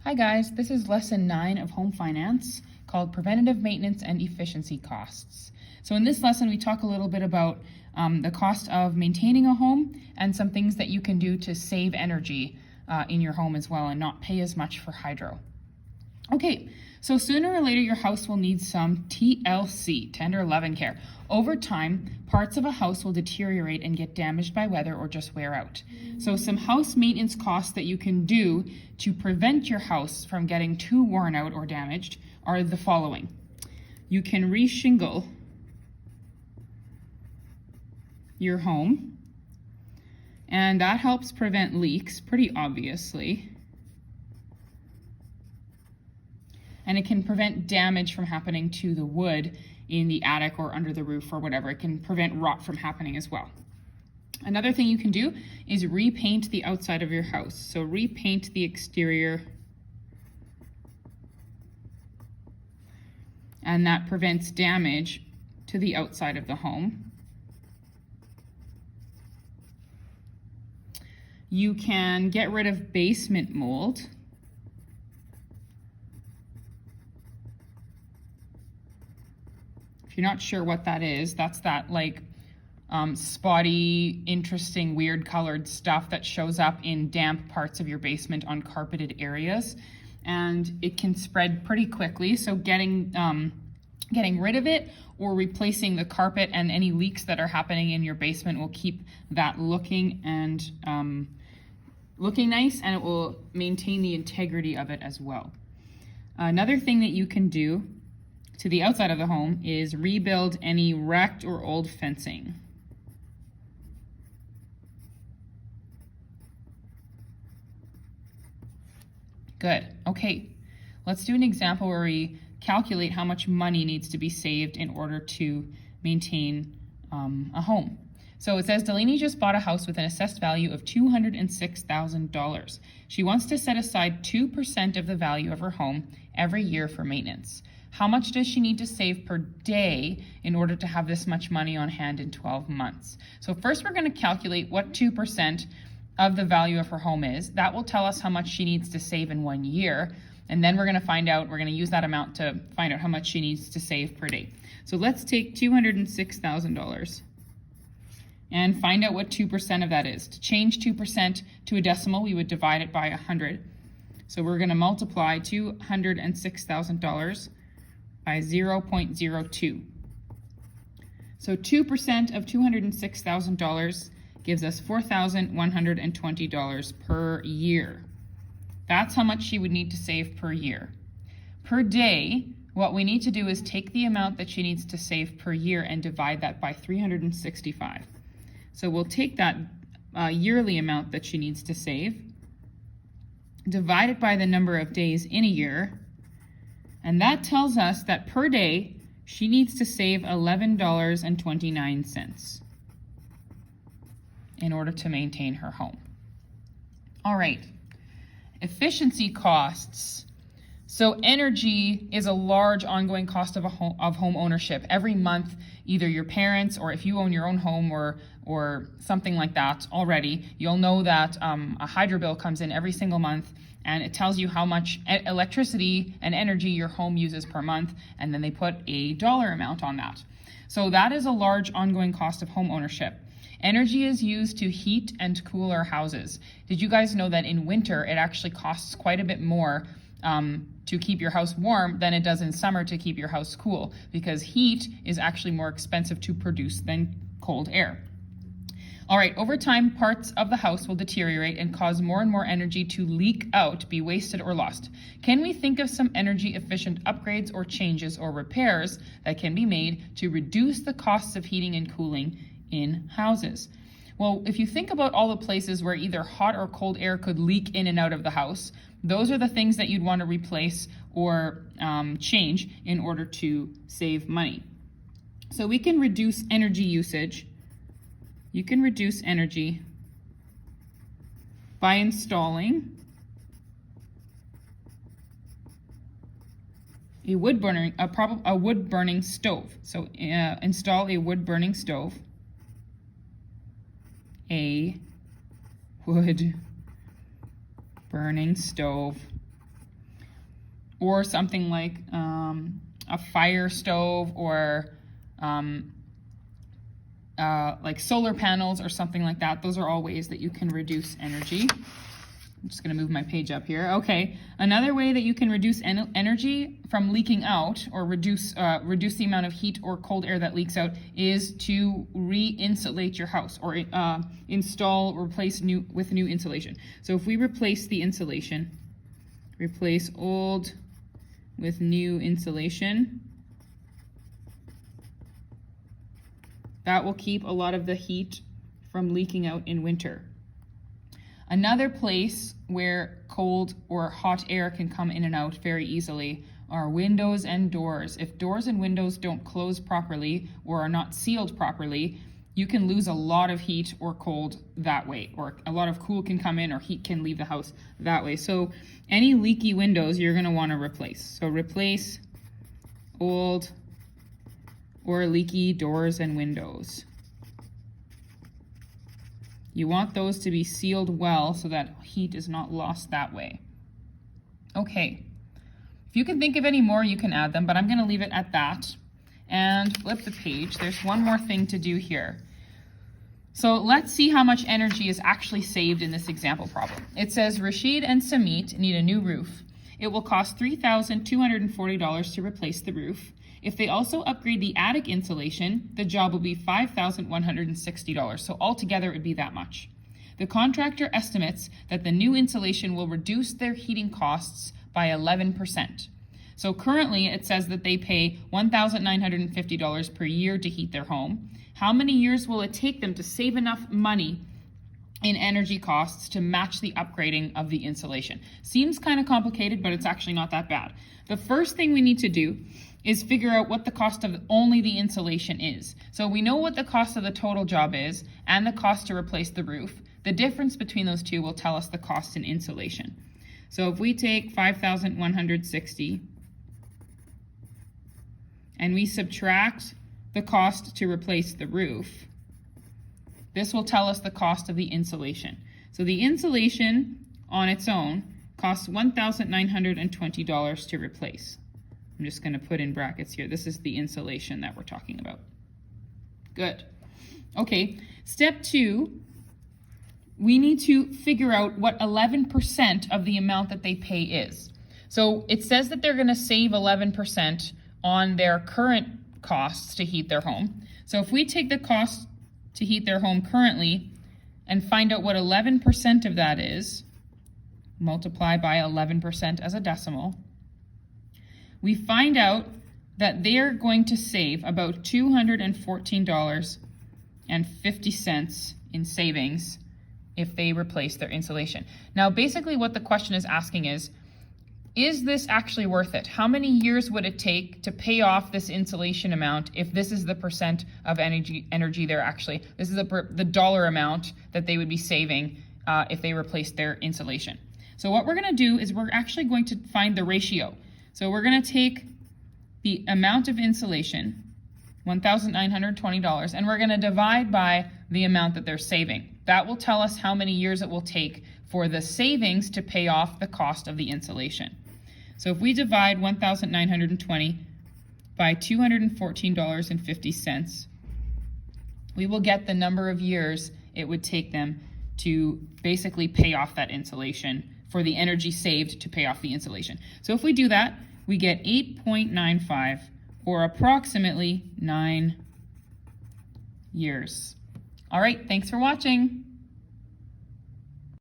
Hi guys, this is lesson 9 of home finance called Preventative Maintenance and Efficiency Costs. So in this lesson we talk a little bit about the cost of maintaining a home and some things that you can do to save energy in your home as well and not pay as much for hydro. Okay, so sooner or later your house will need some TLC, tender love and care. Over time, parts of a house will deteriorate and get damaged by weather or just wear out. So some house maintenance costs that you can do to prevent your house from getting too worn out or damaged are the following. You can re-shingle your home, and that helps prevent leaks pretty obviously. And it can prevent damage from happening to the wood in the attic or under the roof or whatever. It can prevent rot from happening as well. Another thing you can do is repaint the outside of your house. So repaint the exterior, and that prevents damage to the outside of the home. You can get rid of basement mold. If you're not sure what that is, that's that spotty, interesting, weird colored stuff that shows up in damp parts of your basement on carpeted areas. And it can spread pretty quickly, so getting rid of it or replacing the carpet and any leaks that are happening in your basement will keep that looking nice, and it will maintain the integrity of it as well. Another thing that you can do to the outside of the home is rebuild any wrecked or old fencing. Good. Okay, let's do an example where we calculate how much money needs to be saved in order to maintain a home. So it says Delaney just bought a house with an assessed value of $206,000. She wants to set aside 2% of the value of her home every year for maintenance. How much does she need to save per day in order to have this much money on hand in 12 months? So first we're going to calculate what 2% of the value of her home is. That will tell us how much she needs to save in 1 year. And then we're going to use that amount to find out how much she needs to save per day. So let's take $206,000 and find out what 2% of that is. To change 2% to a decimal, we would divide it by 100. So we're going to multiply $206,000 by 0.02. So 2% of $206,000 gives us $4,120 per year. That's how much she would need to save per year. Per day, what we need to do is take the amount that she needs to save per year and divide that by 365. So we'll take that yearly amount that she needs to save, divide it by the number of days in a year, and that tells us that per day she needs to save $11.29 in order to maintain her home. All right, efficiency costs. So energy is a large ongoing cost of home ownership. Every month, either your parents or if you own your own home or something like that already, you'll know that a hydro bill comes in every single month, and it tells you how much electricity and energy your home uses per month, and then they put a dollar amount on that. So that is a large ongoing cost of home ownership. Energy is used to heat and cool our houses. Did you guys know that in winter it actually costs quite a bit more to keep your house warm than it does in summer to keep your house cool? Because heat is actually more expensive to produce than cold air. All right, over time, parts of the house will deteriorate and cause more and more energy to leak out, be wasted or lost. Can we think of some energy efficient upgrades or changes or repairs that can be made to reduce the costs of heating and cooling in houses? Well, if you think about all the places where either hot or cold air could leak in and out of the house, those are the things that you'd want to replace or change in order to save money. So we can reduce energy usage. You can reduce energy by installing a wood burning stove. So install a wood burning stove, a wood burning stove or something like a fire stove, or like solar panels or something like that. Those are all ways that you can reduce energy. I'm just going to move my page up here. Okay, another way that you can reduce energy from leaking out, or reduce the amount of heat or cold air that leaks out, is to re-insulate your house, or install or replace with new insulation. So if we replace the insulation, replace old with new insulation, that will keep a lot of the heat from leaking out in winter. Another place where cold or hot air can come in and out very easily are windows and doors. If doors and windows don't close properly or are not sealed properly, you can lose a lot of heat or cold that way, or a lot of cool can come in or heat can leave the house that way. So any leaky windows you're going to want to replace. So replace old or leaky doors and windows. You want those to be sealed well so that heat is not lost that way. Okay, if you can think of any more, you can add them, but I'm going to leave it at that and flip the page. There's one more thing to do here. So let's see how much energy is actually saved in this example problem. It says Rashid and Samit need a new roof. It will cost $3,240 to replace the roof. If they also upgrade the attic insulation, the job will be $5,160. So altogether it would be that much. The contractor estimates that the new insulation will reduce their heating costs by 11%. So currently it says that they pay $1,950 per year to heat their home. How many years will it take them to save enough money in energy costs to match the upgrading of the insulation? Seems kind of complicated, but it's actually not that bad. The first thing we need to do is figure out what the cost of only the insulation is. So we know what the cost of the total job is and the cost to replace the roof. The difference between those two will tell us the cost in insulation. So if we take 5,160 and we subtract the cost to replace the roof, this will tell us the cost of the insulation. So the insulation on its own costs $1,920 to replace. I'm just going to put in brackets here. This is the insulation that we're talking about. Good. Okay, step 2, we need to figure out what 11% of the amount that they pay is. So it says that they're going to save 11% on their current costs to heat their home. So if we take the cost to heat their home currently and find out what 11% of that is, multiply by 11% as a decimal, we find out that they're going to save about $214.50 in savings if they replace their insulation. Now, basically what the question is asking is this actually worth it? How many years would it take to pay off this insulation amount if this is the percent of energy they're actually, this is the dollar amount that they would be saving if they replace their insulation? So what we're going to do is we're actually going to find the ratio. So we're going to take the amount of insulation, $1,920, and we're going to divide by the amount that they're saving. That will tell us how many years it will take for the savings to pay off the cost of the insulation. So if we divide 1,920 by $214.50, we will get the number of years it would take them to basically pay off that insulation, for the energy saved to pay off the insulation. So if we do that, we get 8.95, or approximately 9 years. All right, thanks for watching.